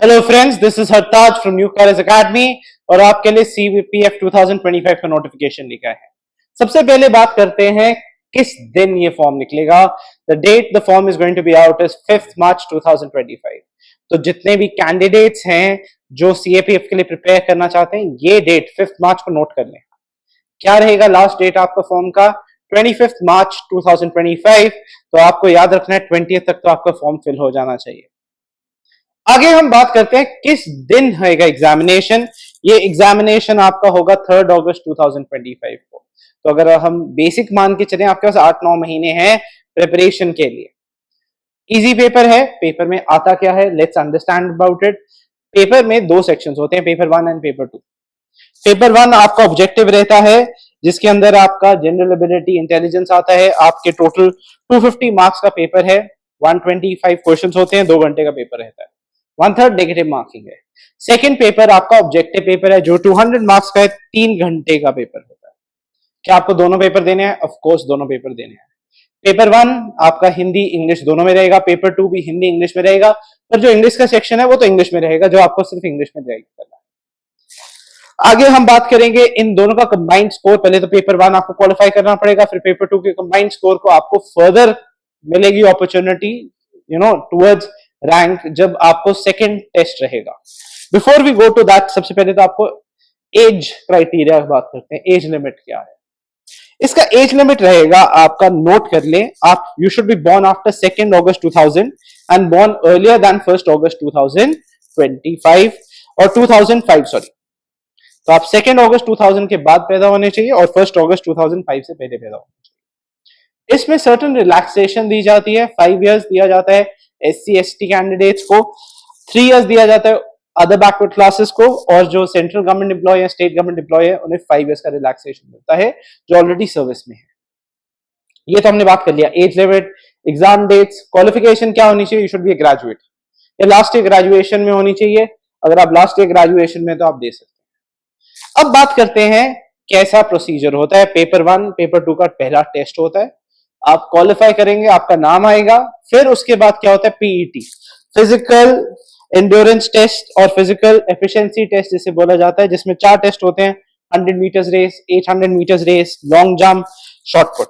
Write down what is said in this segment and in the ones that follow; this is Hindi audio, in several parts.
Hello friends, this is Hartaj from New College Academy और आपके लिए सीपीएफ 2025 का नोटिफिकेशन लिखा है। सबसे पहले बात करते हैं किस दिन ये फॉर्म निकलेगा। The date the form is going to be out is 5 March 2025। तो जितने भी कैंडिडेट्स हैं जो सीएपीएफ के लिए प्रिपेयर करना चाहते हैं, ये डेट 5 मार्च को नोट कर लें। क्या रहेगा लास्ट डेट आपका फॉर्म का? 25 मार्च 2025। तो आपको याद रखना है 20 तक तो आपका फॉर्म फिल हो जाना चाहिए। आगे हम बात करते हैं किस दिन होगा एग्जामिनेशन। ये एग्जामिनेशन आपका होगा 3 अगस्त 2025 को। तो अगर हम बेसिक मान के चलें, आपके पास 8-9 महीने हैं प्रिपरेशन के लिए। इजी पेपर है। पेपर में आता क्या है, let's understand about it. Paper में दो सेक्शंस होते हैं, पेपर 1 एंड पेपर 2। पेपर 1 आपका ऑब्जेक्टिव रहता है, जिसके अंदर आपका जनरल एबिलिटी, इंटेलिजेंस आता है। आपके टोटल 250 मार्क्स का पेपर है। 125 क्वेश्चंस होते हैं, 2 घंटे का पेपर रहता है। 1/3 नेगेटिव मार्किंग है। सेकेंड पेपर आपका ऑब्जेक्टिव पेपर है, जो 200 मार्क्स का है, 3 घंटे का पेपर होता है। क्या आपको दोनों पेपर देने हैं? ऑफ कोर्स दोनों पेपर देने हैं। पेपर 1 आपका हिंदी इंग्लिश दोनों में रहेगा। पेपर 2 भी हिंदी इंग्लिश में रहेगा, पर जो इंग्लिश का सेक्शन है वो तो इंग्लिश में रहेगा, जो आपको सिर्फ इंग्लिश में रहेगा। आगे हम बात करेंगे इन दोनों का कंबाइंड स्कोर। पहले तो पेपर 1 आपको क्वालिफाई करना पड़ेगा, फिर पेपर 2 के कंबाइंड स्कोर को आपको फर्दर मिलेगी अपॉर्चुनिटी टुवर्ड्स रैंक, जब आपको सेकंड टेस्ट रहेगा। Before we go to that, सबसे पहले तो आपको एज क्राइटेरिया की बात करते हैं। एज लिमिट क्या है इसका? एज लिमिट रहेगा आपका, नोट कर लें आप, you should be born after 2 August 2000 and born earlier than 1 August 2025 और 2005 सॉरी। तो आप 2 अगस्त 2000 के बाद पैदा होने चाहिए और 1 अगस्त 2005 से पहले पैदा होने चाहिए। इसमें सर्टेन रिलैक्सेशन दी जाती है। 5 इयर्स दिया जाता है SC ST कैंडिडेट्स को, 3 इयर्स दिया जाता है अदर बैकवर्ड क्लासेस को, और जो सेंट्रल गवर्नमेंट एम्प्लॉय है, स्टेट गवर्नमेंट एम्प्लॉय है, उन्हें 5 इयर्स का रिलैक्सेशन मिलता है, जो ऑलरेडी सर्विस में है। ये तो हमने बात कर लिया। Age limit, exam dates, qualification क्या होनी चाहिए? You should be a graduate या लास्ट ईयर ग्रेजुएशन में होनी चाहिए। अगर आप लास्ट ईयर ग्रेजुएशन में, तो आप दे सकते हैं। अब बात करते हैं कैसा प्रोसीजर होता है। पेपर 1 पेपर 2 का पहला टेस्ट होता है। आप क्वालिफाई करेंगे, आपका नाम आएगा। फिर उसके बाद क्या होता है? पीईटी, फिजिकल एंड्योरेंस टेस्ट और फिजिकल एफिशिएंसी टेस्ट जिसे बोला जाता है, जिसमें 4 टेस्ट होते हैं: 100 meters race, 800 meters race, long jump, shot put.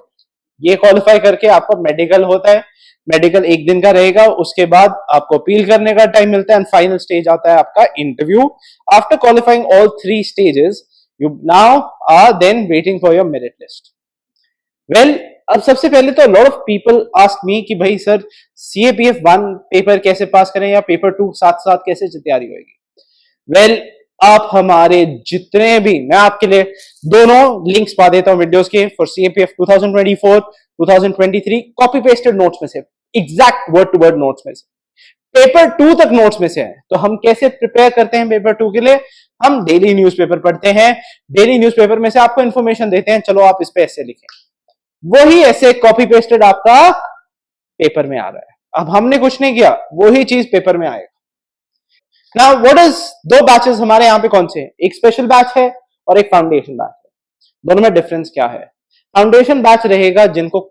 ये क्वालिफाई करके आपका मेडिकल होता है। मेडिकल 1 दिन का रहेगा। उसके बाद आपको अपील करने का टाइम मिलता है एंड फाइनल स्टेज आता है आपका interview. After qualifying all 3 stages, you now are then waiting for your merit list. Well, अब सबसे पहले तो lot of people ask me कि भाई सर CAPF 1 पेपर कैसे पास करें या पेपर 2 साथ साथ कैसे तैयारी होगी? Well, आप हमारे जितने भी, मैं आपके लिए दोनों लिंक्स पा देता हूं वीडियोस के, for CAPF 2024 2023 copy pasted notes में से, exact word to word notes में से, पेपर 2 तक नोट्स में से है। तो हम कैसे प्रिपेयर करते हैं पेपर 2 के लिए? हम डेली न्यूज़पेपर पढ़ते हैं। डेली न्यूज़पेपर में से आपको इंफॉर्मेशन देते हैं, चलो आप इस पे ऐसे लिखें। वही ऐसे कॉपी पेस्टेड आपका पेपर में आ रहा है। अब हमने कुछ नहीं किया, वही चीज पेपर में आएगा। नाउ व्हाट इज, 2 बैचेस हमारे यहाँ पे कौन से हैं? एक स्पेशल बैच है और एक फाउंडेशन बैच है। दोनों में डिफरेंस क्या है? फाउंडेशन बैच रहेगा जिनको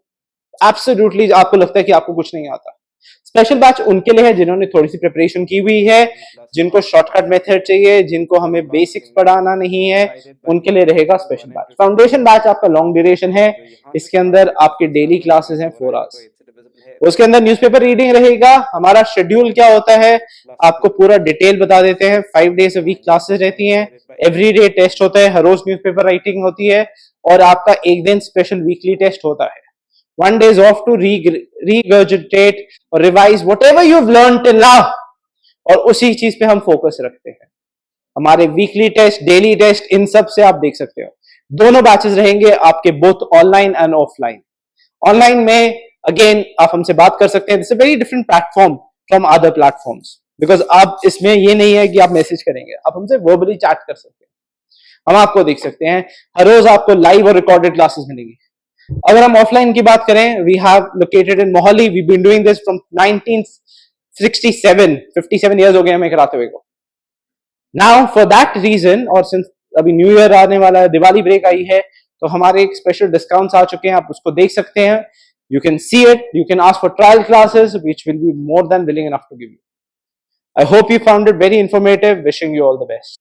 एब्सोल्युटली आपको लगता है कि आपको कुछ नहीं आता। स्पेशल बैच उनके लिए है जिन्होंने थोड़ी सी प्रिपरेशन की हुई है, जिनको शॉर्टकट मेथड चाहिए, जिनको हमें बेसिक्स पढ़ाना नहीं है, उनके लिए रहेगा स्पेशल बैच। फाउंडेशन बैच आपका लॉन्ग ड्यूरेशन है। इसके अंदर आपके डेली क्लासेस हैं 4 आवर्स। उसके अंदर न्यूज़पेपर रीडिंग रहेगा। हमारा शेड्यूल क्या होता है आपको पूरा डिटेल बता देते हैं। 5 डेज अ वीक क्लासेस रहती हैं, एवरी डे टेस्ट होता है, हर रोज न्यूज़पेपर राइटिंग होती है, और आपका एक दिन स्पेशल वीकली टेस्ट होता है। 1 day off to regurgitate or revise whatever you've learned till now, और उसी चीज पे हम फोकस रखते हैं। हमारे वीकली टेस्ट, डेली टेस्ट, इन सब से आप देख सकते हो। दोनों बैचेस रहेंगे आपके, both online and offline. Online में अगेन आप हमसे बात कर सकते हैं। This is very different platform from other platforms, because आप इसमें ये नहीं है कि आप मैसेज करेंगे, आप हमसे वर्बली चैट कर सकते हैं। हम आपको देख सकते हैं। हर रोज आपको लाइव और रिकॉर्डेड क्लासेस मिलेंगी। अगर हम ऑफलाइन की बात करें, we have located in Mohali. We been doing this from 1967, 57 years हो गए हमें कराते हुए को। नाउ फॉर दैट रीजन, और सिंस अभी न्यू ईयर आने वाला है, दिवाली ब्रेक आई है, तो हमारे एक स्पेशल डिस्काउंट्स आ चुके हैं, आप उसको देख सकते हैं। You can see it, you can ask for trial classes which will be more than willing enough to give you. I hope you found it very informative. Wishing you all the best.